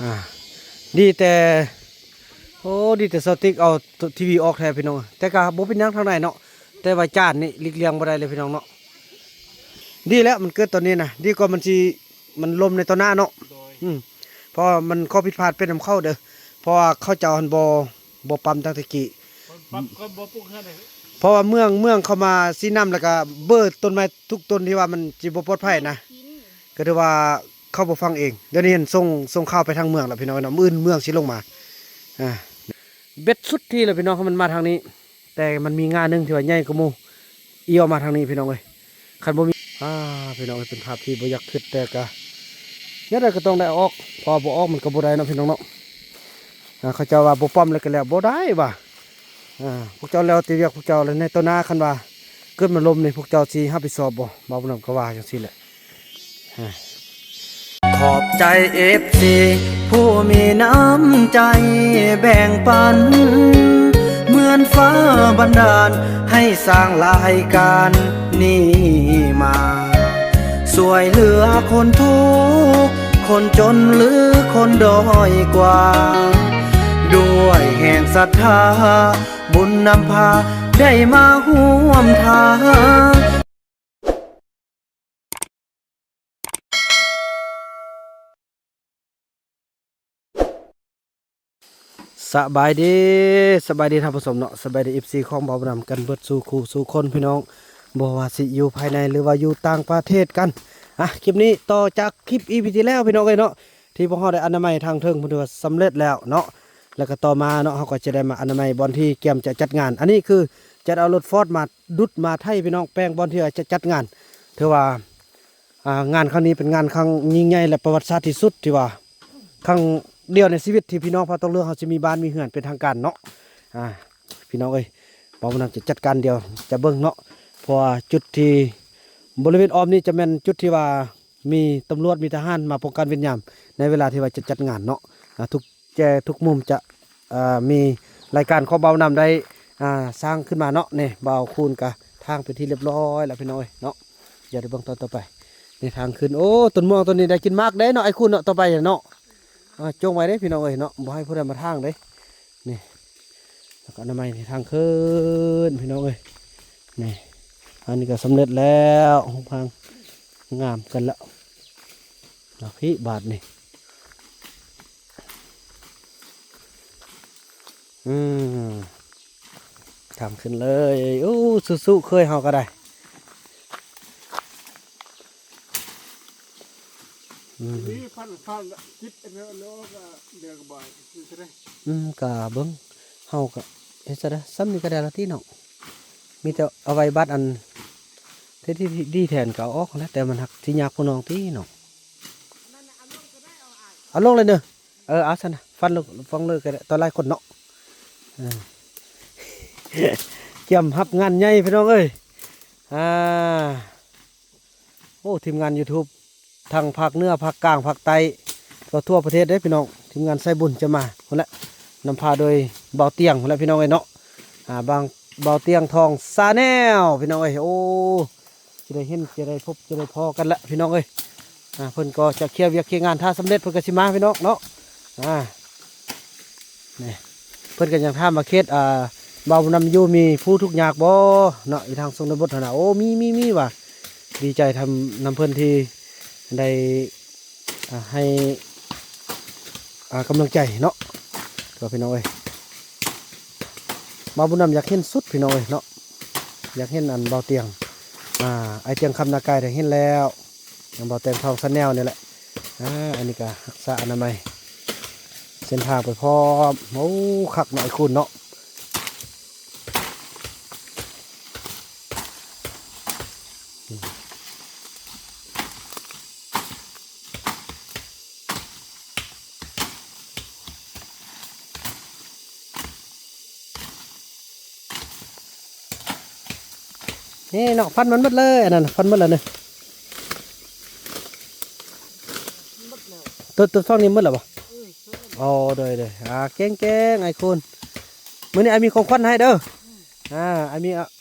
อ่าดีแต่โอ้ดีแต่สติ๊กเอาทีวีออกแทนพี่น้องแต่ก็บ่เป็นหยังทางไหนเนาะแต่ว่าจานนี่หลีกเลี่ยงบ่ได้เลยพี่น้องเนาะดีแล้วมันเกิดตอนนี้นะดีกว่ามันลมในตอนหน้าเนาะเพราะมันข้อผิดพลาดเป็นนำเข้าเด้อเพราะว่าเขาเจ้าหันบ่ปั๊มตั้งแต่กี้เพราะว่าเมืองเข้ามาซีน้ำแล้วก็เบิดต้นไม้ทุกต้นที่ว่ามันสิบ่ปลอดภัยนะก็ถือว่าเข้าบ่ฟังเองเดี๋ยวนี้เห็นส่งข้าวไปทางเมืองแล้วพี่น้องเนาะมื้อเมืองสิลงมาเบ็ดสุดที่เลยพี่น้องเขามันมาทางนี้แต่มันมีงานนึงที่ว่าใหญ่กว่าหมู่เอียวมาทางนี้พี่น้องเอ้ยคันบ่มีพี่น้องเป็นภาพที่บ่อยากคิดแต่ก็เนี่ยได้ก็ต้องได้ออกพอบ่ออกมันก็บ่ได้เนาะพี่น้องเนาะเขาเจ้าว่าบ่ป้อมเลยก็แล้วบ่ได้ว่ะพวกเจ้าแล้วตีเรียกพวกเจ้าเลยในต้นหน้าคันว่าเกิดมันลมนี่พวกเจ้าสิรับผิดชอบบ่บ่นำก็ว่าจังซี่แหละขอบใจ FC ผู้มีน้ำใจแบ่งปันเหมือนฟ้าบันดาลให้สร้างรายการนี้มาสวยเหลือคนทุกข์คนจนหรือคนด้อยกว่าด้วยแห่งศรัทธาบุญนำพาได้มาร่วมทางสบายดีท่านผู้ชมเนาะสบายดี FC ของเบาบนำกันเบิดสู่คู่สู่คนพี่น้องบ่ว่าสิอยู่ภายในหรือว่าอยู่ต่างประเทศกันคลิปนี้ต่อจากคลิป EP ที่แล้วพี่น้องเนาะที่พวกเราได้อนามัยทางเทิงพุ่นว่าสำเร็จแล้วเนาะแล้วก็ต่อมาเนาะเขาก็จะได้มาอนามัยบอลที่เกมจะจัดงานอันนี้คือจะเอารถฟอร์ดมาดุดมาไทยพี่น้องแป้งบอลที่จะจัดงานถือว่างานครั้งนี้เป็นงานครั้งยิ่งใหญ่และประวัติศาสตร์ที่สุดที่ว่าครั้งเดียวในชีวิตที่พี่น้องพอต้องเลือกเขาจะมีบ้านมีเฮือนเป็นทางการเนาะพี่น้องบอกว่าจะจัดการเดียวจะเบิ้งเนาะเพราะว่าจุดที่บริเวณอ้อมนี่จะเป็นจุดที่ว่ามีตำรวจมีทหารมาป้องกันเวรยามในเวลาที่ว่าจะจัดงานเนาะทุกมุมจะมีรายการของเบานำได้สร้างขึ้นมาเนาะเนี่ยเบาคูณกับทางเป็นที่เรียบร้อยแล้วพี่น้องเนาะอย่าได้เบิ่งตอนต่อไปในทางขึ้นโอ้ต้นม่วงต้นนี้ได้กินมากได้เนาะไอ้คุณเนาะต่อไปเนาะจงไว้ได้พี่น้องเนาะบ่ให้ผู้ใดมาทางได้นี่แล้วก็อนามัยในทางขึ้นพี่น้องนี่อันนี้ก็สำเร็จแล้วห้องพังงามกันแล้วพี่บาทนี่ทำขึ้นเลยโอ้สู้ๆเคยเฮาก็ได้คิดแล้วก็เดือดบ่อยใช่ไหมกะเบิ้งเฮาก็เฮ็ดซะเด้อซ้ำนี่ก็ได้ละที่เนาะมีแต่เอาไว้บัดอันที่ดีแทนก็เอาออกแล้วแต่มันหักที่ยากผู้น้องที่เนาะเอาลงเลยเด้อเอาซะนะฟังเลยก็ได้ตอนไล่คนเนาะเกี่ยมรับงานใหญ่พี่น้องโอ้ทีมงาน YouTube ทางภาคเหนือภาคกลางภาคใต้ก็ทั่วประเทศได้พี่น้องทีมงานไซบุญจะมาคนละนำพาโดยเบาเตียงคนละพี่น้องเนาะบางเบาเตียงทองซาแนลพี่น้องโอ้จะได้เห็นจะได้พบจะได้พอกันละพี่น้องเพิ่นก็จะเคลียร์เวียกเคลียร์งานถ้าสำเร็จเพิ่นก็สิมาพี่น้องเนาะนี่เพิ่นก็ยังท่ามาเขตเบานำอยู่มีผู้ทุกอยากบ่เนาะอีทางทรงนบทนะโอ้มีว่ะดีใจทำนำเพิ่นที่ได้ให้กำลังใจเนาะก็พี่น้องเบาบุญนำอยากเห็นสุดพี่น้องเนาะอยากเห็นอันเบาเตียงไอเตียงคำนากายได้เห็นแล้วเบาเตียงทองซันแนลนี่แหละอันนี้ก็รักษาอนามัยเส้นทางไปพร้อมโอ้ขักหน่อยคุณเนาะนี่เนาะฟันมันหมดเลยอันนั้นฟันหมดแล้วเนี่ยตัวฟังนี้หมดแล้วป่ะอ๋อเลยเก่งไอ้คุณมื้อนี้ไอ้มีของขวัญให้เด้อไ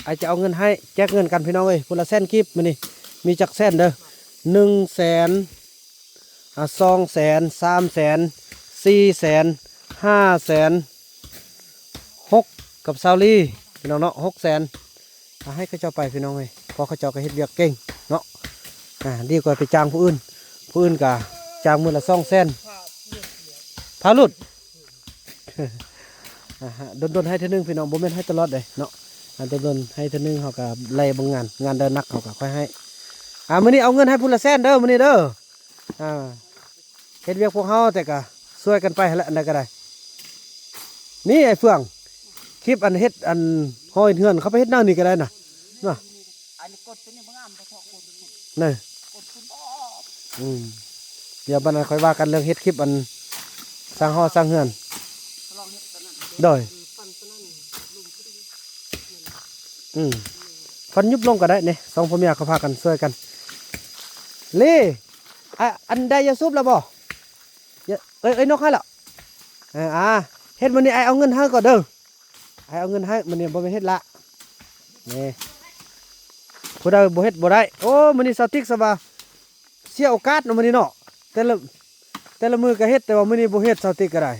อ้จะเอาเงินให้แจกเงินกันพี่น้องคนละ100,000 กีบมื้อนี้มีจัก100,000เด้อ100,000 200,000 300,000 4,500,006กับซาวลี่พี่น้องเนาะ600,000ให้เขาเจ้าไปพี่น้องเลยพอเขาเจ้าก็เฮ็ดเวียกเก่งเนาะดีกว่าไปจ้างผู้อื่นก็จ้างมื้อละ200,000พาหลุด โดนให้เท่านึงพี่น้องบ่แม่นให้ตลอดเลยเนาะโดนให้เท่านึงเขาก็ไล่บางงานเดินนักเขาก็ค่อยให้มื้อนี้เอาเงินให้พุ่นละ100,000เด้อมื้อนี้เด้อเฮ็ดเวียกพวกเฮาแต่ก็ช่วยกันไปหั่นแหละอันใดก็ได้นี่ไอ้เฟื่องคลิปอันเฮ็ดอันห้อยเฮือนเขาไปเฮ็ดแนวนี้ก็ได้น่ะเนาะ อันนี้กดตัวนี้บ่งามบ่ทอกกด นี่ กดคุณบ่ เดี๋ยวบัดนั้นค่อยว่ากันเรื่องเฮ็ดคลิปอันสร้างหอสร้างเฮือน ลองเฮ็ดตัวนั้น โดย ฟันตัวนั้นลุมขึ้น ฟันยุบลงก็ได้เนี่ยสองพ่อเมียเขาพากันช่วยกันเล่อันใดยาซุบแล้วบ่เอ้ยนกให้ละเฮ็ดมันนี่ไอเอาเงินให้ก่อนเด้อไอเอาเงินให้มันนี่บ่ไปเฮ็ดละนี่ผู้ใดบ่เฮ็ดบ่ได้โอ้มันนี่สติ๊กซะบ่าเสียโอกาสเนาะมันนี่เนาะแต่ละมือก็เฮ็ดแต่ว่ามันนี่บ่เฮ็ดสติ๊กก็ได้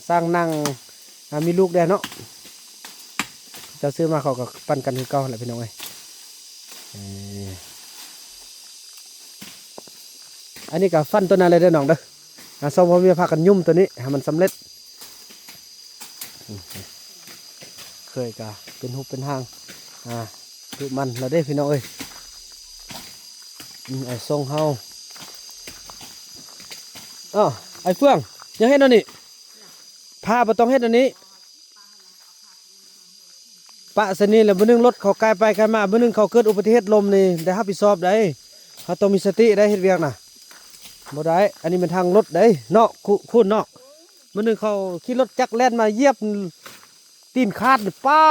สร้างนั่งมีลูกแดนเนาะเจ้าซื้อมาเขาก็ปั้นกันคือเก่าแหละพี่น้องเอ้ยอันนี้ก็ฟันตัวนั้นเลยเด้อน้องเด้อสองพ่อเมียพากันยุ่มตัวนี้ให้มันสำเร็จเคยกะเป็นหุบเป็นหางดูมันเราได้พี่น้องเอ้ยไอ้ทรงเฮาไอ้เฟื่องยังเฮ็ดอันนี้พาบ่ต้องเฮ็ดอันนี้ปะสนี่แหละมื้อนึงรถเขาไกลไปไกลมามื้อนึงเขาเกิดอุบัติเหตุลมนี่ได้รับผิดชอบได้เขาต้องมีสติได้เฮ็ดเวียกน่ะบ่ได้อันนี้เป็นทางรถได้เนาะคุณเนาะมื้อนึงเขาขี่รถจักรแล่นมาเหยียบตีนขาดป้า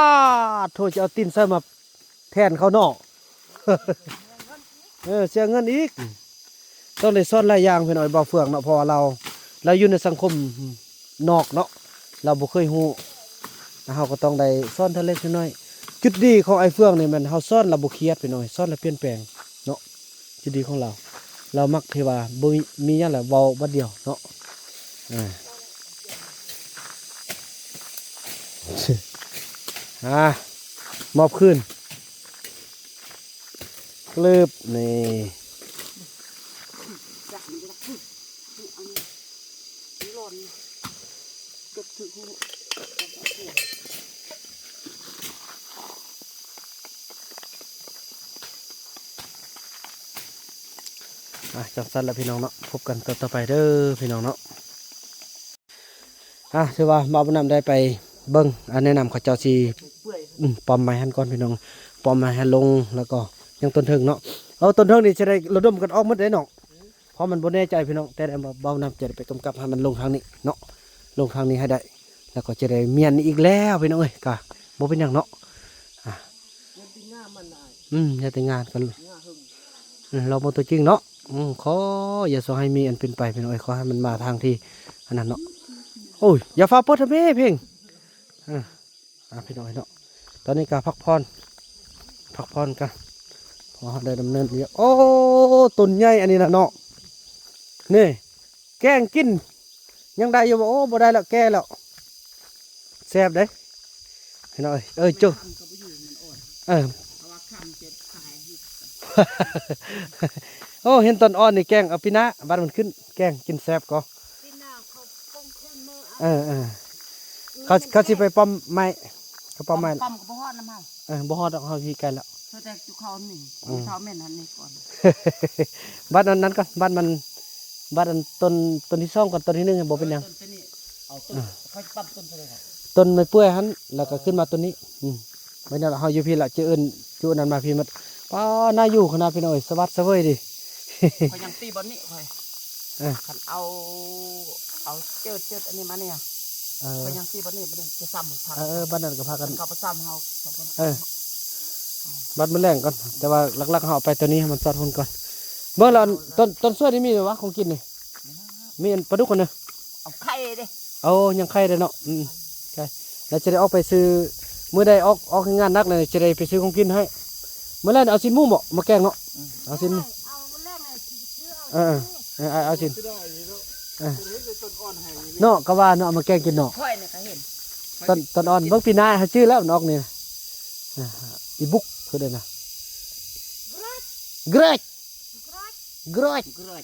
โทษจะเอาตีนใส่มาแทนเขาเนาะ เสียเงินอีกต้องเลยซ่อนหลายอย่างพี่น้อยบ่เฟื่องเนาะเพอเราอยู่ในสังคมนอกเนาะเราบ่เคยฮู้เฮาก็ต้องได้ซ่อนเท่าเล็กน้อยจุดดีของไอ้เฟื่องนี่มันเฮาซ่อนเราบ่เครียดพี่น้อยซ่อนแล้วเปลี่ยนแปลงเนาะจุดดีของเรามักที่ว่าบ่มีหยังแหละเว้าบัดเดียวเนาะมอบคืนกลืบนี่ จักนี่ก็เอานี่หล่นเก็บถือหู จังสั้นแล้วพี่น้องเนาะพบกันต่อไปเด้อพี่น้องเนาะถือว่ามาบุญนำได้ไปเบิ้งแนะนำเขาเจ้าสีปอมไม้หันก่อนพี่น้องปอมไม้หันลงแล้วก็ยังต้นเทิงเนาะต้นเทิงนี่จะได้ระดมกันออกหมดได้เนาะเพราะมันบ่แน่ใจพี่น้องแต่ได้เบานำจะได้ไปกำกับให้มันลงทางนี้เนาะลงทางนี้ให้ได้แล้วก็จะได้เมียนอีกแล้วพี่น้องเอ้ยกะบ่เป็นอย่างเนาะอย่าแต่งานกันเราโมตัวจริงเนาะขออย่าสอให้มีอันเป็นไปพี่น้องเอ้ยขอให้มันมาทางที่อันนั้นเนาะโอ้ยอย่าฟ้าเปิดทำไมเพ่งพี่น้องเนาะตอนนี้ก็พักผ่อนกันพอได้ดำเนินเรียโอ้ต้นใหญ่อันนี้นะเนาะนี่แกงกินยังได้อยู่บ่โอ้บ่ได้แล้วแก่แล้วแซ่บเด้พี่น้องเอ้ยจุโอ้เห็นต้นอ่อนนี่แกงเอาปีนะบ้านมันขึ้นแกงกินแซ่บก็เขาสิไปป้อมไม้เขาป้อมไม้ ปั๊มก็บ่ฮอดน้ำเฮาบ่ฮอดดอกเฮาพี่ไกลแล้ว เธอแต่จุเขานี่เท้าแม่นหันนี่ก่อน บ้านนั้นก่อนบ้านอันต้นที่2ก่อนต้นที่1บ่เป็นหยัง ต้นนี้เอาต้นเขาปั๊มต้นเท่าไหร่ครับ ต้นไม้เปื่อยหันแล้วก็ขึ้นมาต้นนี้ไม่นั่นเฮาอยู่พี่ละเจออื่นจุนั้นมาพี่หมดป้าน่าอยู่ขนาดพี่น้อยสวัสดิ์เสวยดิ เขายังตีบอลนี่ค่อยคันเอาเจิดอันนี้มาเนี่ยเขายังตีบอลนี่จะซ้ำพักบ้านนั้นก็พากัน เขาไปซ้ำเฮาบ้านมันแรงก่อนแต่ว่าหลักๆเฮาเอาไปตัวนี้ให้มันซอดหุ่นก่อนเบิ่งแล้วต้นสวยนี่มีหรือวะของกินนี่มีอันปลาดุกกันเนอะ เอาไข่เด้ เอายังไข่เลยเนาะใช่แล้วจะได้ออกไปซื้อมื้อใดออกงานนักเลยจะได้ไปซื้อของกินให้เมื่อไรเอาสินหมูมาแกงเนาะเอาสินเอาสิน เออ เห็นแต่ต้นอ่อนแห้งอยู่นี่ เนาะก็ว่าเนาะเอามาแกงกินเนาะ ค่อยเนี่ยก็เห็น ต้นอ่อนเบิ่งปีหน้าหาชื่อแล้วนอกนี่นะอ่าอีบุกคือเด้อนะเกรดเกรด เกลือ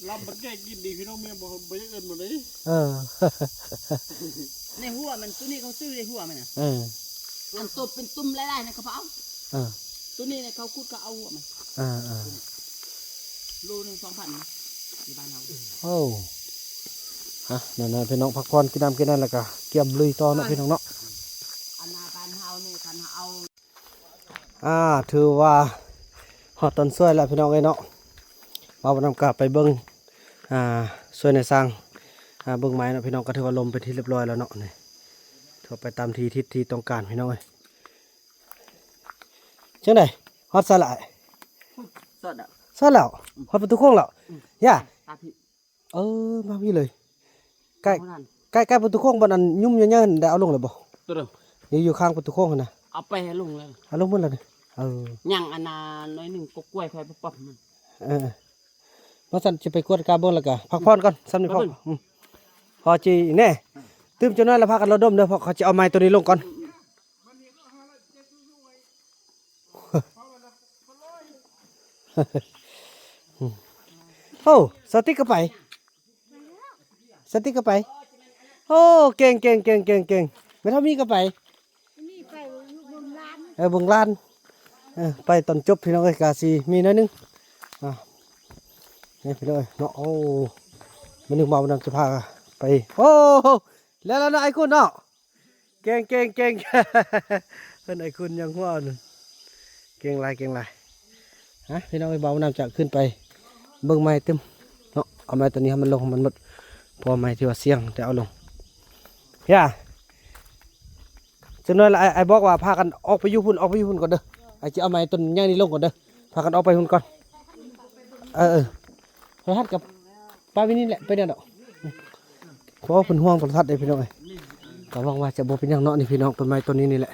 ลำมันแก่กินดีพี่น้องเมียบอกบ่อยากเอิ้นหมดเลย เออ ในหัวมันตัวนี้เขาซื้อในหัวมันน่ะ เออ มันตุ่มเป็นตุ่มหลายๆในกระเพรา เออ ตัวนี้เนี่ยเขาคุดก็เอาหัวมัน เออเออ โลหนึง2,000นะที่บ้านเรา โอ้ฮะนั่นๆพี่น้องพักผ่อนกินน้ำกินนั่นแล้วก็เกี่ยมลุยต่อเนาะพี่น้องเนาะ อันนาบ้านเฮาเนี่ยคันเอา ถือว่าฮอดตอนช่วยแล้วพี่น้องเอ้ยเนาะเอานำกลับไปเบิ่งช่วยในสร้างเบิ่งไม้เนาะพี่น้องก็ถือว่าลมเป็นที่เรียบร้อยแล้วเนาะนี่ถือไปตามที่ทิศที่ต้องการพี่น้องเอ้ยจังได๋ฮอดซะละ สดอ่ะ ซะแล้วฮอดประตูโค้งแล้วย่า ตาพี่ มาพี่เลยใกล้ เท่านั้น ใกล้ประตูโค้งบ่นั้นยุ่มเยินๆได้เอาลงแล้วบ่ ตัวเดิม นี่อยู่ข้างประตูโค้งหั่นน่ะ เอาไปให้ลุงเลย เอาลงหมดแล้วนี่ยังอันนาน้อยหนึ่งกกล้วยค่อยไปป๊อบมัน มาสั่นจะไปกวดกาเบิ่งแล้วก็พักผ่อนก่อนซ้ำนี่พอพอจีแน่ตื่มจนนั้นแล้วพากันระดมเด้อเพราะเขาจะเอาไม้ตัวนี้ลงก่อนโอ้สติ๊กก็ไปสติ๊กก็ไปโอ้เก่งไม่เท่ามีก็ไปเบิ่งลานไปตอนจบพี่น้องเอ้ยกาสีมีน้อยนึงนี่พี่น้องเอ้ยเนาะโอ้มันนึกเบาดังจะพาไปโอ้แล้วนะไอ้คุณเนาะเก่ง เพิ่นไอ้คุณยังหัวนึงเก่งหลายฮะพี่น้องไอ้เบาน้ำจะขึ้นไปเบิ่งไม้เต็มเนาะเอาไม้ตัวนี้ให้มันลงมันหมดพอไม้ที่ว่าเสียงแต่เอาลงย่าจังนั้นไอ้บอกว่าพากันออกไปอยู่พุ่นก่อนเด้อไอ้จะเอาไม้ต้นใหญ่นี่ลงก่อนเด้อพากันออกไปพุ่นก่อนโทรทัศน์กับป้าวินี่แหละไปเนี่ยดอกเพราะว่าเป็นห่วงโทรทัศน์เลยพี่น้องเอ้ยก็หวังว่าจะบ่เป็นอย่างเนาะนี่พี่น้องต้นไม้ต้นนี้นี่แหละ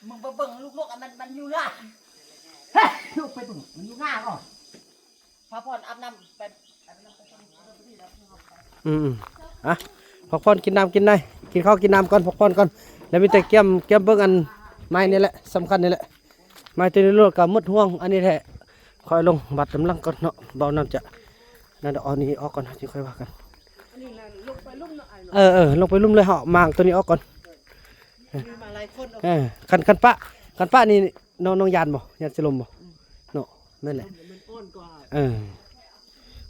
มึงไปเบิ่งลูกๆมันอยู่หน้าเฮ้ยลูกไปเบิ่งมันอยู่หน้าก่อนพาพ่อนอาบน้ำไป อ่ะพักผ่อนกินน้ำกินได้กินข้าวกินน้ำก่อนพักผ่อนก่อนแล้วมีแต่เกี่ยมเบิ่งอันไม้นี่แหละสำคัญนี่แหละไม้ตัวนี้รถกับมดห่วงอันนี้แหละคอยลงบัดกำลังก่อนเนาะเบาน้ำจะนั่นเดี๋ยวเอานี้ออกก่อนจึงค่อยว่ากันลงไปลุ่มเลยเหาะมางตัวนี้ออกก่อนคันป้านี่น้องยานบ่ยานสิลมบ่เนาะนั่นแหละ มันอ่อนกว่า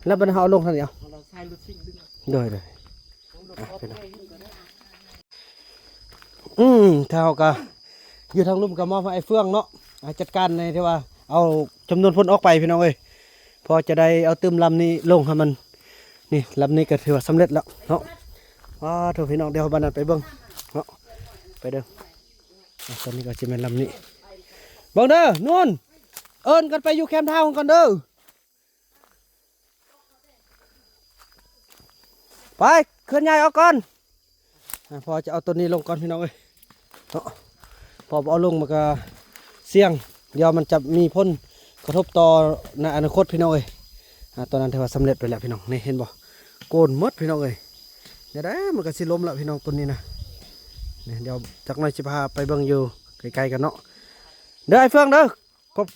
แล้วบัดเอาลงท่านเดียว เราใช้รถซิ่งดึง เลยถ้าเขาก็อยู่ทางลุ่มก็มอบให้ไอ้เฟื่องเนาะจัดการในที่ว่าเอาจำนวนพ้นออกไปพี่น้องเอ้ยพอจะได้เอาตื้มลำนี้ลงให้มันนี่ลำนี้ก็ถือว่าสำเร็จแล้วเนาะว้าโถพี่น้องเดี๋ยวบ้านนั้นไปเบิ่งเนาะไปเด้อตอนนี้ก็จะเป็นลำนี้เบิ่งเด้อนู่นเอิ้นกันไปอยู่แคมป์ทาวน์กันเด้อไปเคลื่อนย้ายออกก่อนพอจะเอาตัวนี้ลงก่อนพี่น้องเอ้ยเนาะพอเอาลงมันก็เสี่ยงเดี๋ยวมันจะมีผลกระทบต่อในอนาคตพี่น้องเอ้ยตอนนั้นถือว่าสำเร็จไปแล้วพี่น้องนี่เห็นบ่โกนหมดพี่น้องเอ้ยเดี๋ยวได้มันก็สิล้มแล้วพี่น้องต้นนี้นะนี่เดี๋ยวจากนั้นสิพาไปเบิ่งอยู่ไกลๆกันเนาะเด้อไอ้เฟืองเด้อ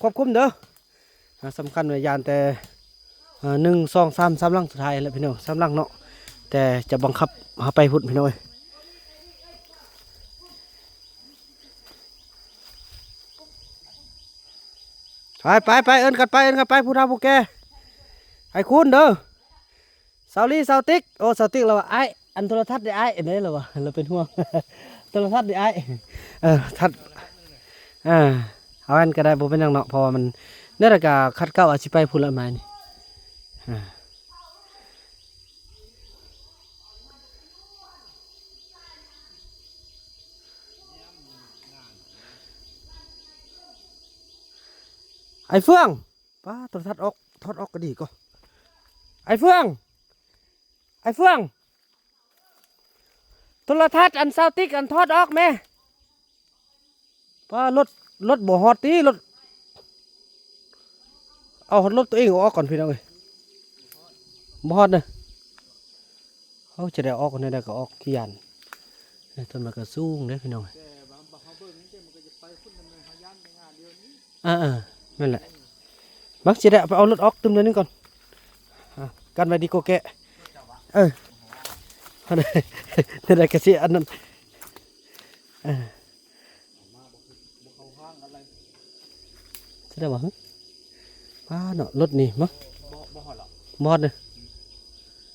ควบคุมเด้อสำคัญหน่วยยานแต่1 2 3 3ลังสุดท้ายแล้วพี่น้อง3ลังเนาะแต่จะบังคับหาไปพุ่นพี่น้องเอ้ยไปเอิ้นกันไปผู้เฒ่าผู้แก่ไอ้คุณเด้อสาวลี่สาวติ๊กโอ้สาวติ๊กเราว่าไอ้อันโทรทัศน์ได้ไอ้เนี่ยเราว่าเราเป็นห่วง โทรทัศน์ได้ไอ้ทัดเอาอันก็ได้บ่เป็นหยังเนาะเพราะว่ามันเนี่ยละก็คัดเก้าอาสิไปพุ่นละไม้นี่ไอ้เฟื่องป้าโทรทัศน์ออกทอดออกก็ดีก็ไอ้เฟื่องโทรทัศน์อันซาวติกอันทอดออกแม่ป้ารถบ่ฮอดตีรถเอารถตัวเองออกก่อนพี่น้องเอ้ยบ่ฮอดเด้อ เขาจะได้ออกคนใดก็ออกขี้ยันต้นมันก็สูงเด้อพี่น้อง แต่บางเขาเบิ่งนี่มันก็จะไปพุ่นดำเนินหาย่านในงานเดียวนี้ นั่นแหละบักจะได้ไปเอารถออกตึมเดียวนึงก่อนกันไว้ดีโกแกะนั่นแหละกระเสียอันนั้นจะได้บ่ฮะป้าเนาะรถนี่มั้ง บ่ฮอดหรอก มอดเนาะ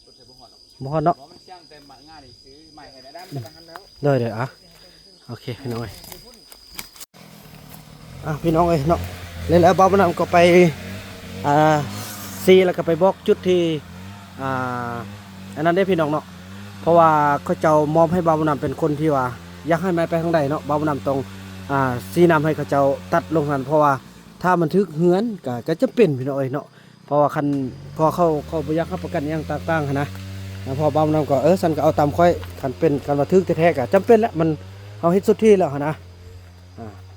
รถไถบ่ฮอดหรอก มอดเนาะ บ่มันช่างแต่งานนี่ซื้อใหม่ให้ได้มันทันแล้ว เลยโอเคพี่น้องเอ้ยพี่น้องเอ้ยเนาะแล้วบ่าวมันำก็ไปซีแล้วก็ไปบอกจุดที่อันนั้นได้พี่น้องเนาะเพราะว่าเขาเจ้ามอบให้บ่าวมันำเป็นคนที่ว่าอยากให้ไม้ไปข้างใดเนาะบ่าวมันำต้องซีนำให้เขาเจ้าตัดลงนั้นเพราะว่าถ้ามันทึกเหือนก็จะเป็นพี่น้องเอ้ยเนาะเพราะว่าคันพอเขาบ่อยากรับประกันอย่างต่างๆนะพอบ่าวมันำก็สันก็เอาตามค่อยคันเป็นกันว่าทึกแท้ๆก็จำเป็นแล้วมันเอาเฮ็ดสุดที่แล้วนะ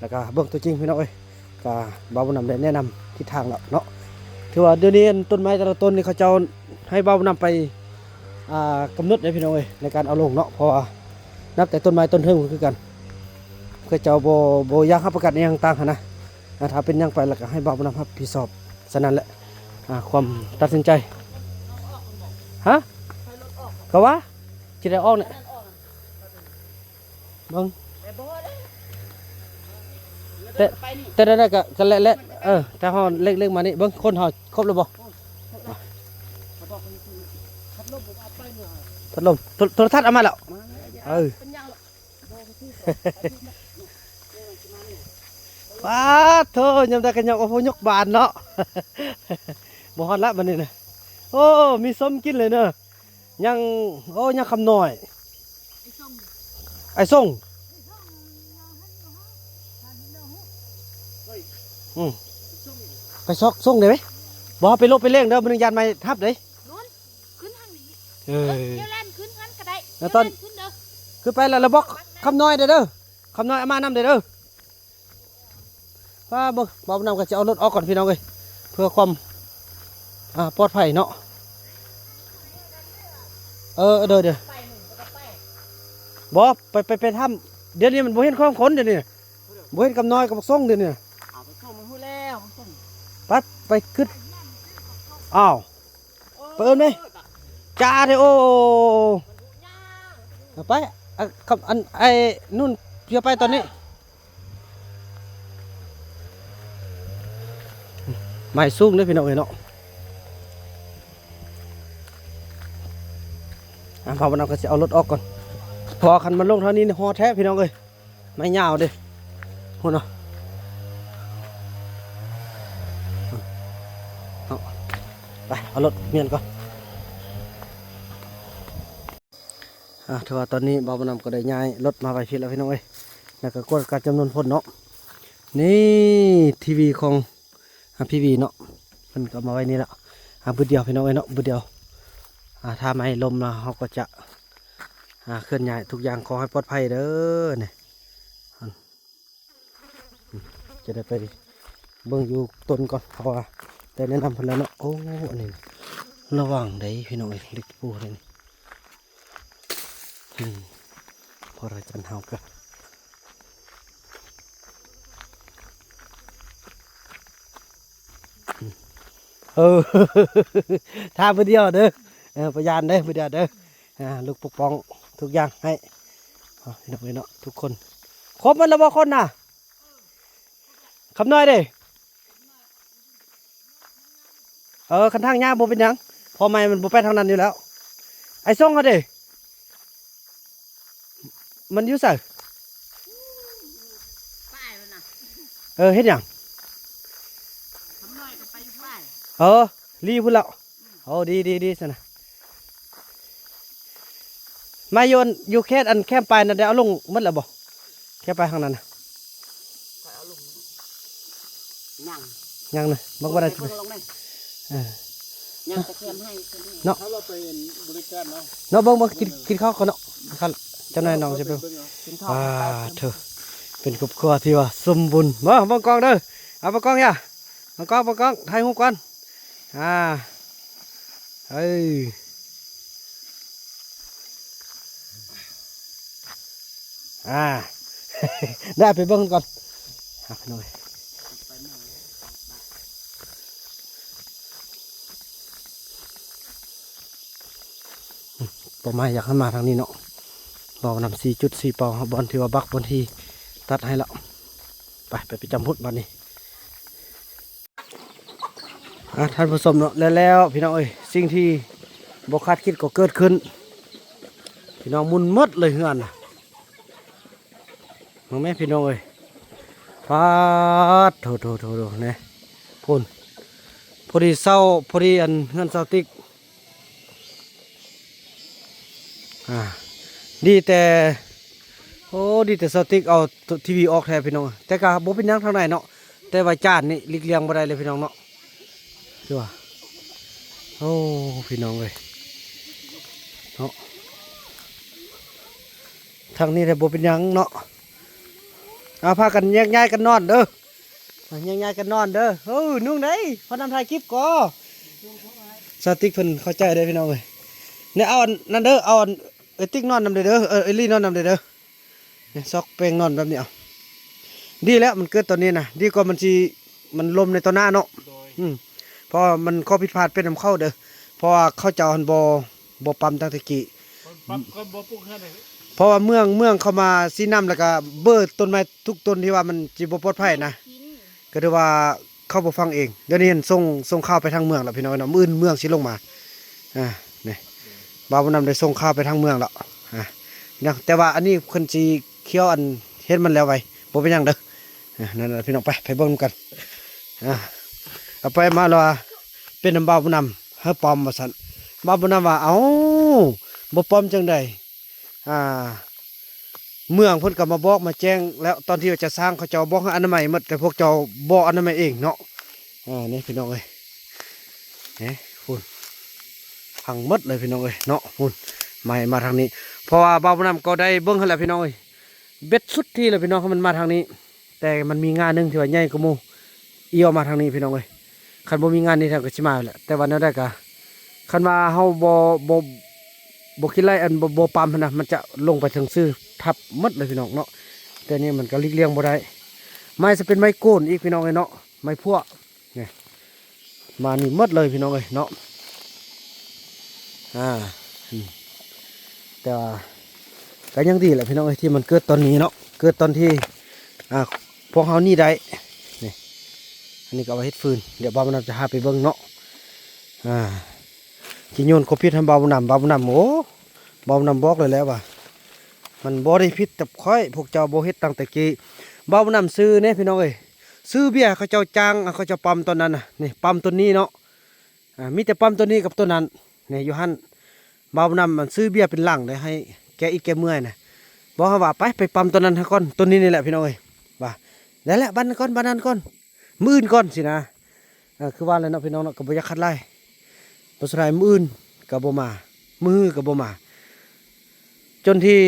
แล้วก็เบิ่งตัวจริงพี่น้องเอ้ยก็บ่าวมันำได้แนะนำทิศทางแล้วเนาะถือว่าเดี๋ยวนี้ต้นไม้แต่ละต้นนี่เขาเจ้าให้บ่าวมันำไปกำหนดได้พี่น้องเอ้ยในการเอาลงเนาะเพราะว่านับแต่ต้นไม้ต้นเทิงคือกันเขาเจ้าบ่อยากรับประกันอย่างต่างๆนะถ้าเป็นอย่างไปแล้วก็ให้บ่าวมันำรับผิดชอบฉะนั้นแหละความตัดสินใจฮะก็ว่าจะได้ออกเนี่ยเบิ่งแต่ได้ก็เละแต่เฮาเล็กๆมานี่เบิ่งคนเฮาครบแล้วบ่พัดลมโทรทัศน์เอามาแล้วป้าโธ่ยามใดก็ยกโอ้โหยกบานเนาะบ่ฮอดละบัดนี้นะโอ้มีส้มกินเลยเนอะยังยังคำน้อยไอ้ส่งไปซอกส่งได้ไหมบ่ไปลบไปเร่งเด้อมันยานไม่ทับเด้ ลุ้นขึ้นทางนี้ เออ เดี๋ยวแล่นขึ้นงั้นก็ได้ แล้วตอน ขึ้นเด้อ คือไปแล้วเราบอกคำน้อยเด้อคำน้อยเอามานำเด้อว่าบ่นำก็จะเอารถออกก่อนพี่น้องเลยเพื่อความปลอดภัยเนาะเดี๋ยวไปหนึ่งก็ต้องไป บ่ไปทำเดี๋ยวนี้มันบ่เห็นความขนเดี๋ยวนี้บ่เห็นคำน้อยกับส่งเดี๋ยวนี้ เอาไปส่งมันหู้แล้วมันส่ง ปัดไปขึ้นอ้าวเปิดไหมจ้าเด้อโอ้ไปกับอันไอ้นู่นเพียไปตอนนี้ไม่สูงเลยพี่น้องเอ้ยเนาะพอมันเอาก็จะเอารถออกก่อนพอคันมันลงเท่านี้นี่ฮอแท้พี่น้องเอ้ยไม่ยาวเด้หุ่นเนาะไปเอารถเมียนก่อนถือว่าตอนนี้บ่าวมันำก็ได้ย้ายรถมาไปพิษแล้วพี่น้องเอ้ยแล้วก็กดการจำนวนคนเนาะนี่ทีวีของพี่วีเนาะมันก็มาไว้นี่แล้วบุดเดียวพี่น้องเอ้ยเนาะบุดเดียวถ้าไม่ลมแล้วเขาก็จะเคลื่อนย้ายทุกอย่างขอให้ปลอดภัยเด้อเนี่ยจะได้ไปเบิ่งอยู่ต้นก่อนเพราะว่าแต่แนะนำเพิ่นแล้วเนาะโอ้อันนี้ระวังได้พี่น้องเอ้ยเล็กปูเลยนี่พอเราจันเฮาก็ท่าเพื่อเดียวเด้อพยานเด้อเพื่อเดียวเด้อลูกปกป้องทุกอย่างให้พี่น้องเนาะทุกคนครบมันแล้วบ่คนน่ะคำน้อยเด้คันทางยากบ่เป็นหยังพอไม่มันบ่ไปทางนั้นอยู่แล้วไอ้ส่งเขาเด้มันอยู่ใส่ ไปแล้วนะ เฮ็ดหยัง ทำน้อยก็ไปอยู่ไป รีพุ่นแล้วดีสินะมาโยนอยู่แค่อันแคมไปนั่นได้เอาลงหมดแล้วบ่แค่ไปข้างนั้นนะ ไปเอาลงยัง ยังนะบางวันอาจจะ ไปลงได้ยังจะเคลื่อนให้เคลื่อนให้ เนาะ ถ้าเราไปบริการเนาะ เนาะเบิ่งกินข้าวก่อนเนาะครับเจ้านายน้องจะไป กินข้าว เธอเป็นครอบครัวที่ว่าสมบูรณ์มาบังกองเด้อเอาบังกองอย่าบังกองถ่ายรูปก่อนเอ้ย ได้ไปเบิ่งก่อนหักหน่อยต่อมาอยากให้มาทางนี้เนาะบอกนำ4.4 ปอบอลที่ว่าบักบอลที่ตัดให้แล้วไปจำพุทธบันนี้ท่านผู้ชมเนาะแล้วพี่น้องเอ้ยสิ่งที่บ่คาดคิดก็เกิดขึ้นพี่น้องมุนมดเลยเฮือนมองแม่พี่น้องเอ้ยฟาดโถเนี่ยพุ่นพอดีเศร้าพอดีอันเฮือนเศร้าติ๊กดีแต่ดีแต่เศร้าติ๊กเอาทีวีออกแทนพี่น้องแต่ก็บ่เป็นหยังทางไหนเนาะแต่ว่าจานนี่หลีกเลี่ยงบ่ได้เลยพี่น้องเนาะคือว่าพี่น้องเลยเนาะทางนี้แต่บ่เป็นหยังเนาะพากันแยกย้ายกันนอนเด้อแยกย้ายกันนอนเด้อนุ่งไหนพอนำถ่ายคลิปก่อสติ๊กเพิ่นเข้าใจได้พี่น้องเลยเนี่ยเอานั่นเด้อเอาไอ้ติ๊กนอนนำเด้อไอ้ลี่นอนนำเด้อเนี่ยซอกแป้งนอนแบบนี้เอาดีแล้วมันเกิดตอนนี้นะดีกว่ามันลมในตอนหน้าเนาะเพราะมันข้อผิดพลาดเป็นนำเข้าเด้อเพราะว่าเข้าเจ้าหันบ่ปั๊มตั้งแต่กี้ ปั๊บก็บ่ปลุกแค่ไหน เพราะว่าเมืองเข้ามาซีน้ำแล้วก็เบิดต้นไม้ทุกต้นที่ว่ามันจิบปลอดภัยนะก็ถือว่าเข้าบ่ฟังเองเดี๋ยวนี้เห็นส่งข้าวไปทางเมืองแล้วพี่น้องเนาะมื้อเมืองสิลงมานี่บ่าวนํได้ส่งข้าวไปทางเมืองแล้วเนี่ยแต่ว่าอันนี้เพิ่นสิเคี้ยวอันเฮ็ดมันแล้วไว้บ่เป็นหยังเด้อนั่นน่ะพี่น้องไปเบิ่งกันเอาไปมาแล้วเป็นน้ำบ่าวนํเฮาปลอมว่าซั่นบ่าวนํว่าเอ้าบ่ปลอมจังได๋เมืองเพิ่นก็มาบอกมาแจ้งแล้วตอนที่จะสร้างเขาเจ้าบอกให้อนามัยหมดแต่พวกเจ้าบ่อนามัยเองเนาะนี่พี่น้องเอ้ยคุณพังหมดเลยพี่น้องเอ้ยเนาะคุณมาทางนี้เพราะว่าบ่าวน้ำก็ได้เบิ่งให้แล้วพี่น้องเอ้ยเบ็ดสุดที่เลยพี่น้องมันมาทางนี้แต่มันมีงานนึงที่ว่าใหญ่กว่าหมู่เอี่ยวมาทางนี้พี่น้องเอ้ยคันบ่มีงานนี้ทางก็สิมาแหละแต่ว่าแนวใดก็คันว่าเฮาบ่คิดไรอันบ่ปั๊มนะมันจะลงไปถึงซื้อทับมัดเลยพี่น้องเนาะแต่นี่มันก็ลีกเลี่ยงบ่ได้ไม้จะเป็นไม้โกนอีกพี่น้องเลยเนาะไม้พวกนี่มานี่มัดเลยพี่น้องเลยเนาะแต่ว่าก็ยังดีแหละพี่น้องเลยที่มันเกิดตอนนี้เนาะเกิดตอนที่พวกเขานี่ได้นี่อันนี้ก็เอาไว้เฮ็ดฟืนเดี๋ยวบ่าวมันจะหาไปเบิ่งเนาะกินโยนก็พิษทำบ่าวนำโอ้บ่าวนำบอกเลยแล้วว่ามันบ่ได้พิษกับค่อยพวกเจ้าบ่เฮ็ดตั้งแต่กี้บ่าวนำซื้อเนี่ยพี่น้องเอ้ยซื้อเบี้ยเขาเจ้าจ้างเขาเจ้าปั๊มตัวนั้นน่ะนี่ปั๊มตัวนี้เนาะมีแต่ปั๊มตัวนี้กับตัวนั้นนี่อยู่หั่นบ่าวนำมันซื้อเบี้ยเป็นหลังเลยให้แกอีกแกเมื่อยน่ะบอกว่าไปปั๊มตัวนั้นให้ก่อนตัวนี้นี่แหละพี่น้องเอ้ยว่าแล้วแหละบ้านนั้นก่อนมื้ออื่นก่อนสินะคือว่าแล้วเนาะพี่น้องเนาะก็บ่อยากคัดไล่บ่สลายมื้ออื่นก็บ่มามือก็บ่มาจนที่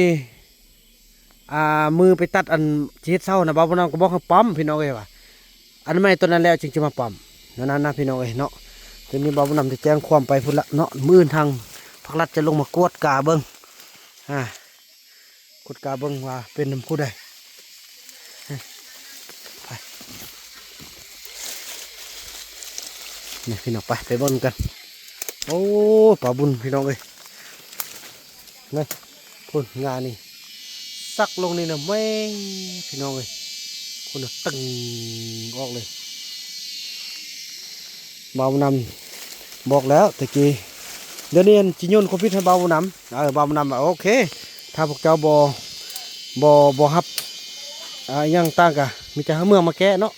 มือไปตัดอันเฮ็ดเศร้านะบ่าวน้องก็บอกให้ปั๊มพี่น้องเอ้ยว่าอันไม่ตัวนั้นแล้วจึงจะมาปั๊มนั้นนะพี่น้องเอ้ยเนาะตอนนี้บ่าวน้องจะแจ้งความไปพุ่นละเนาะมื้อทางภาครัฐจะลงมากวดกาเบิ่งกวดกาเบิ่งว่าเป็นน้ำผู้ใดไปนี่พี่น้องไปเบิ่งกันโอ้ป่าบุญพี่น้องเอ้ยนี่พุ่นงานนี่ซักลงนี่นะแม่พี่น้องเอ้ยพุ่นตึงออกเลยเบานำบอกแล้วตะกี้เดี๋ยวนี้จิโยนคอมพิวให้เบานำเบานำโอเคถ้าพวกเจ้าบ่ฮับยังต่างกะมีแต่เมืองมาแก้เนาะ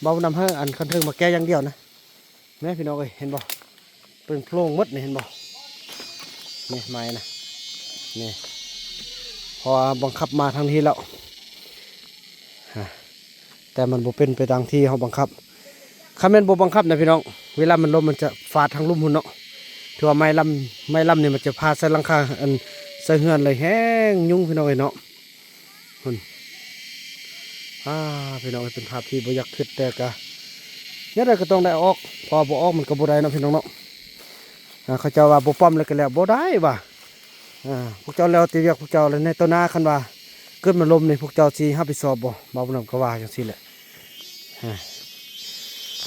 เบานำให้อันคันเทิงมาแก้อย่างเดียวนะแม่พี่น้องเอ้ยเห็นบ่เป็นโพรงมดนี่เห็นบ่นี่ไม้นะนี่พอบังคับมาทางนี้แล้วแต่มันบ่เป็นไปตามที่เขาบังคับคำแม่นบ่บังคับนะพี่น้องเวลามันลมมันจะฟาดทางลุ่มหุ่นเนาะถือว่าไม้ลำเนี่ยมันจะพาใส่หลังคาอันใส่เฮือนเลยแห้งยุ่งพี่น้องเนาะหุ่นพี่น้องเป็นภาพที่บ่อยากคิดแต่ก็เนี่ยเราก็ต้องได้ออกพอบ่ออกมันก็บ่ได้เนาะพี่น้องเนาะเขาเจ้าว่าบ่ป้อมเลยก็แล้วบ่ได้ว่ะพวกเจ้าแล้วตีเรียกพวกเจ้าเลยในตัวหน้าคันว่า เกิดมาลมในพวกเจ้าสิรับผิดชอบบ่บ่าวบุญนำก็ว่าจังซี่แหละ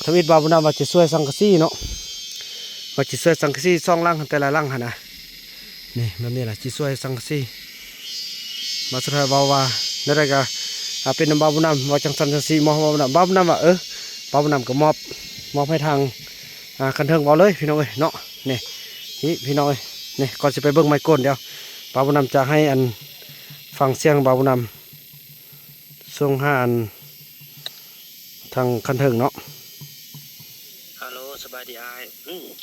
ทวิตบ่าวบุญนำว่าจะช่วยสังกะสีเนาะว่าจะช่วยสังกะสี2ลังแต่ละลังหั่นน่ะนี่แบบนี้ล่ะสิช่วยสังกะสีมาสุดท้ายเว้าว่านั่นได้ก็เป็นบ่าวบุญนำว่าจังซั่นจังซี่มอบบ่าวบุญนำบ่าวบุญนำว่าบ่าวบุญนำก็มอบให้ทางคันเทิงเว้าเลยพี่น้องเอ้ยเนาะนี่พี่น้องเอ้ยนี่ก่อนสิไปเบิ่งไม้ก้นเดี๋ยวบ่าวบุญนำจะให้อันฟังเสียงบ่าวบุญนำส่งหาอันทางคันเทิงเนาะฮัลโหลสบายดีอ้าย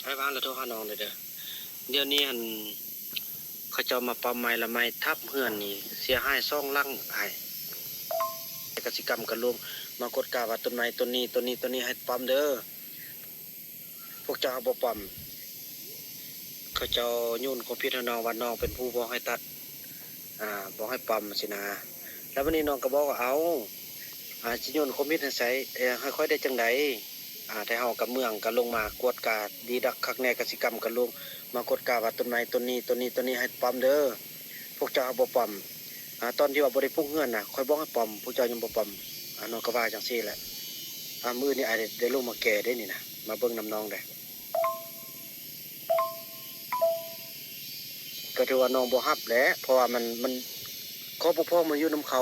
อ้ายว่างแล้วโทรหาน้องเลยเด้อเดี๋ยวนี้อันเขาเจ้ามาปั๊มไม้ละไม้ทับเฮือนนี่เสียหาย2ลังอ้ายกสิกรรมกันรวมมากดกาว่าต้นไม้ต้นนี้ให้ปั๊มเด้อพวกเจ้าบ่ปั๊มเขาเจ้าโยนความผิดให้น้องว่าน้องเป็นผู้บอกให้ตัดบอกให้ปั๊มสินะแล้ววันนี้น้องก็บอกว่าเอาสิโยนความผิดให้ใส่ให้ค่อยได้จังไดแต่เฮากับเมืองก็ลงมากวดกาดีดักคักแน่กสิกรรมกันลงมากดกาว่าต้นไม้ต้นนี้ให้ปั๊มเด้อพวกเจ้าบ่ปั๊มตอนที่ว่าบ่ได้ปลูกเฮือนน่ะค่อยบอกให้ปั๊มพวกเจ้ายังบ่ปั๊มน้องก็ว่าจังซี่แหละมื้อนี้อ้ายได้ลงมาแก่ได้นี่นะมาเบิ่งน้ำน้องได้ก็ถือว่าน้องบ่ฮับแหละเพราะว่ามันขอปกครองมาอยู่นำเขา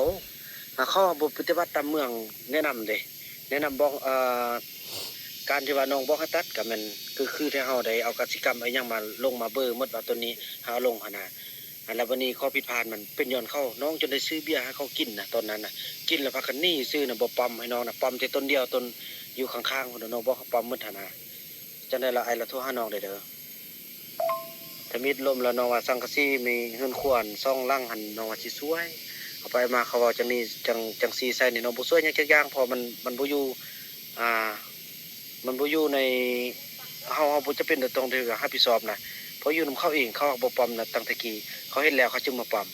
เขาบ่ปฏิบัติตามเมืองแนะนำเด้แนะนำบอกการที่ว่าน้องบอกให้ตัดก็มันคือที่เฮาได้เอากสิกรรมไอ้หยังมาลงมาเบอร์หมดว่าตัวนี้เฮาลงหั่นน่ะแล้ววันนี้ข้อผิดพลาดมันเป็นย้อนเขาน้องจนได้ซื้อเบียร์ให้เขากินน่ะตอนนั้นน่ะกินแล้วพากันหนีซื้อน่ะบ่ปั๊มให้น้องน่ะปั๊มแต่ต้นเดียวต้นอยู่ข้างๆพุ่นน้องบอกเขาปั๊มหมดหั่นน่ะจังได๋ล่ะไอ้ละโทรหาน้องได้เด้อถ้ามิดลมแล้วน้องว่าสังกะสีมีเฮือนควร2ลังหั่นน้องว่าสิสวยเอาไปมาเขาว่าจะมีจังสีใส่นี่น้องบ่สวยหยังจักอย่างเพราะมันบ่อยู่มันบ่อยู่ในเฮาบ่จะเป็นตรงที่รับผิดชอบนะเพราะอยู่นำเขาเองเขาบ่ปั๊มน่ะตั้งแต่กี้เขาเฮ็ดแล้วเขาจึงมาปั๊ม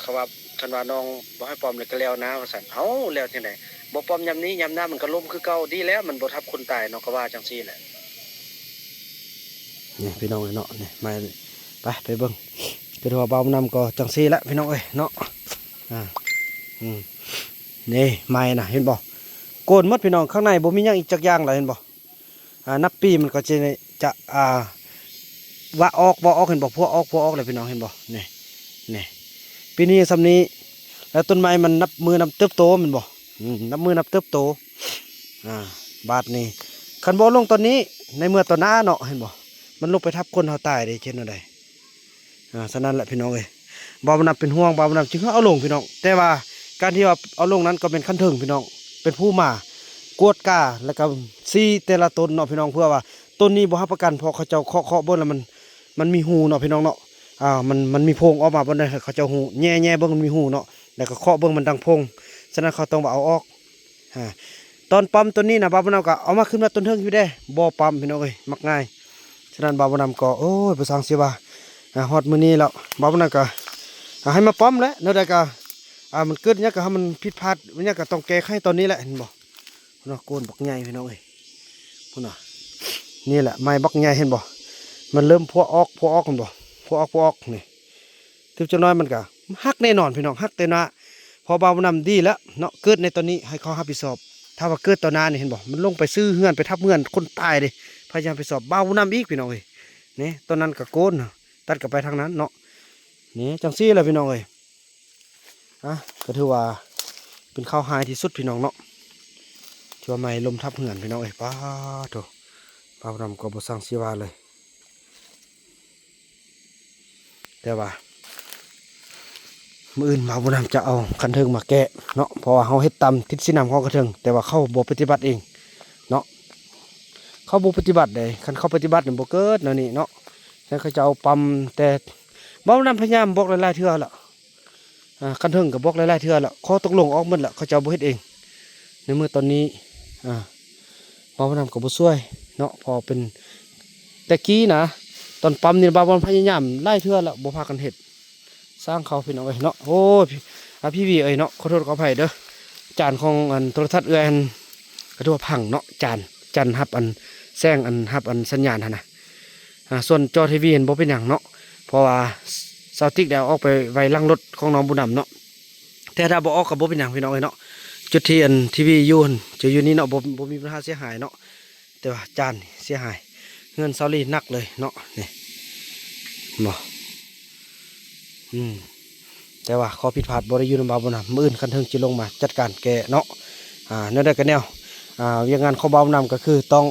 เขาว่าคันว่าน้องบ่ให้ปั๊มเลยก็แล้วนะว่าซั่นเอ้าแล้วจังได๋บ่ปั๊มยามนี้ยามหน้ามันก็ล้มคือเก่าดีแล้วมันบ่ทับคนตายเนาะก็ว่าจังซี่แหละนี่พี่น้องเนาะนี่มาไปเบิ่งก็ถือว่าบ่าวนำก็จังซี่ละพี่น้องเอ้ยเนาะนี่ไม้น่ะเห็นบ่โกนหมดพี่น้องข้างในบ่มีหยังอีกจักอย่างล่ะเห็นบ่นับปีมันก็จะว่าออกเห็นบ่พวกออกเลยพี่น้องเห็นบ่นี่ปีนี้ซำนี้แล้วต้นไม้มันนับมือนับเติบโตมันบ่นับมือนับเติบโตบาดนี้คันบ่ลงตอนนี้ในเมื่อตอนหน้าเนาะเห็นบ่มันลงไปทับคนเฮาตายได้เช่นใดฉะนั้นแหละพี่น้องเอ้ยบ่าวนับเป็นห่วงบ่าวนับจึงเอาลงพี่น้องแต่ว่าการที่ว่าเอาลงนั้นก็เป็นขั้นถึงพี่น้องเป็นผู้มากวดกาแล้วก็ซีแต่ละต้นเนาะพี่น้องเพื่อว่าต้นนี้บ่รับประกันพอเขาเจ้าเคาะเบิ่งแล้วมันมีหูเนาะพี่น้องเนาะมันมีโพรงออกมาบ่ได้เขาเจ้าหูแย่เบิ่งมันมีหูเนาะแล้วก็เคาะเบิ่งมันดังโพรงฉะนั้นเขาต้องเอาออกตอนปั๊มต้นนี้นะบ่าวนับก็เอามาขึ้นมาต้นเทิงอยู่ได้บ่ปั๊มพี่น้องเอ้ยมักง่ายฉะนั้นบ่าวนับก็โอ้ยประสางเสียว่าฮอดมื้อนี้แล้วบ่าวนับก็ให้มาปั๊มแล้วเนาะได้ก็มันเกิดเนี่ยก็ให้มันผิดพลาดเนี่ยก็ต้องแก้ไขตอนนี้แหละเห็นบ่เนาะโกนบักใหญ่พี่น้องเอ้ยพุ่นน่ะนี่แหละไม้บักใหญ่เห็นบ่มันเริ่มพัวออกเห็นบ่พัวออกนี่ถึงจะน้อยมันก็ฮักแน่นอนพี่น้องฮักแต่นะพอบ่าวนำดีแล้วเนาะเกิดในตอนนี้ให้เขารับผิดชอบถ้าว่าเกิดตอนหน้านี่เห็นบ่มันลงไปซื้อเฮือนไปทับเฮือนคนตายเลยพยายามไปสอบบ่าวนำอีกพี่น้องเอ้ยนี่ตอนนั้นก็โกนตัดกลับไปทางนั้นเนาะนี่จังซี่แหละพี่น้องเอ้ยก็ถือว่าเป็นข้าวหายที่สุดพี่น้องเนาะที่ว่าไม่ลมทับเหือนพี่น้องเอ้ยป้าโถป้ารำก็บ่สั่งเสียว่าเลยแต่ว่ามื้ออื่นมาบ่นำจะเอาคันเทิงมาแกะเนาะเพราะว่าเฮาเฮ็ดตามทิศสินำของคันเทิงแต่ว่าเขาบ่ปฏิบัติเองเนาะเขาบ่ปฏิบัติได้คันเขาปฏิบัตินี่บ่เกิดนั่นนี่เนาะฉะนั้นเขาจะเอาปั๊มแต่บ่นำพยายามบอกหลายๆเทื่อแล้วคันเทิงกับบอกหลายๆเทื่อแล้วข้อตกลงออกหมดแล้วเขาจะเอาบ่เฮ็ดเองในเมื่อตอนนี้บ่าวนำกับบ่ช่วยเนาะพอเป็นแต่กี้นะตอนปั๊มนี่บ่าวพยายามหลายเทื่อแล้วบ่พากันเฮ็ดสร้างเขาพี่น้องเอ้ยเนาะโอ้ยพี่วีเอ้ยเนาะขอโทษขออภัยเด้อจานของโทรทัศน์เอื้อยก็ถือว่าพังเนาะจานฮับแซงฮับสัญญาณหั่นน่ะส่วนจอทีวีเห็นบ่เป็นหยังเนาะเพราะว่าซาวติกได้ออกไปไว้หลังรถของน้องบุญนำเนาะ แต่ถ้าบ่ออกก็บ่เป็นหยังพี่น้องเอ้ยเนาะจุดที่อันทีวีอยู่หั่นจะอยู่นี่เนาะบ่มีปัญหาเสียหายเนาะแต่ว่าจานนี่เสียหายเงินเซาลีหนักเลยเนาะนี่บ่แต่ว่าข้อผิดพลาดบ่ได้อยู่นำบ่าวบ่นำมื้ออื่นคันถึงสิลงมาจัดการแก้เนาะแนวใดก็แนวเวียงงานของบ่าวบ่นำก็คือต้อง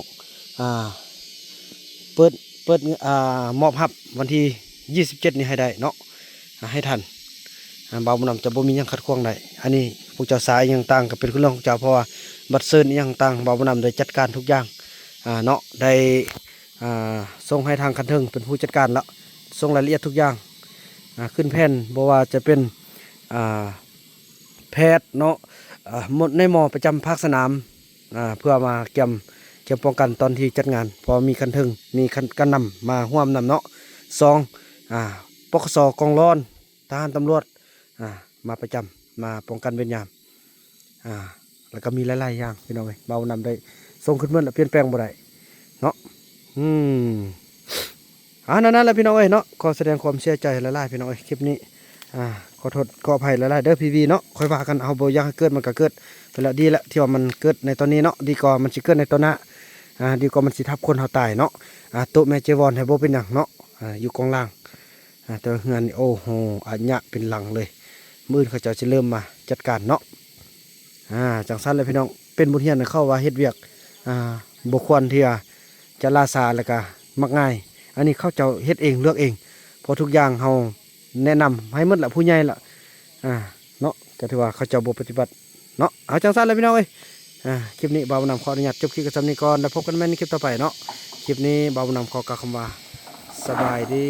เปิดมอบรับวันที่27นี้ให้ได้เนาะให้ทันบ่าวบ่นำจะบ่มีหยังขัดขวางได้อันนี้พวกเจ้าสายอิหยังต่างก็เป็นเรื่องของเจ้าเพราะว่าบัตรเซินอิหยังต่างบ่าวบ่นำได้จัดการทุกอย่างเนาะได้ส่งให้ทางคันถึงเป็นผู้จัดการแล้วส่งรายละเอียดทุกอย่างขึ้นแผ่นบ่ว่าจะเป็นแพทย์เนาะหมดในหมอประจำภาคสนามเพื่อมาเกี่ยมป้องกันตอนที่จัดงานพอมีคันถึงมีกันนำมาร่วมนำเนาะ2ปกสกองร้อนทหารตำรวจมาประจำมาป้องกันเวรยามแล้วก็มีหลายๆอย่างพี่น้องเอ้ยเบานำได้ส่งขึ้นเมื่อเปลี่ยนแปลงบ่ได้เนาะนั่นแหละพี่น้องเอ้ยเนาะขอแสดงความเสียใจหลายๆพี่น้องเอ้ยคลิปนี้ขอโทษขออภัยหลายๆเด้อพีวีเนาะค่อยว่ากันเอาบ่อยากให้เกิดมันก็เกิดไปแล้วดีแล้วที่ว่ามันเกิดในตอนนี้เนาะดีกว่ามันสิเกิดในตอนหน้าดีกว่ามันสิทับคนเฮาตายเนาะโต๊ะแม่เจวอนให้บ่เป็นหยังเนาะอยู่กองล่างแต่เฮือนโอ้โหอัญญะเป็นหลังเลยมื้ออื่นเขาเจ้าสิเริ่มมาจัดการเนาะจังซั่นเลยพี่น้องเป็นบทเรียนให้เข้าว่าเฮ็ดเวียกบ่ควรที่จะล่าช้าแล้วก็มักง่ายอันนี้เขาเจ้าเฮ็ดเองเลือกเองเพราะทุกอย่างเฮาแนะนำให้หมดละผู้ใหญ่ละเนาะก็ถือว่าเขาเจ้าบ่ปฏิบัติเนาะเอาจังซั่นเลยพี่น้องเอ้ยคลิปนี้บ่าวนำขออนุญาตจบคลิปกับซ้ำนี้ก่อนแล้วพบกันใหม่ในคลิปต่อไปเนาะคลิปนี้บ่าวนำขอกล่าวคำว่าสบายดี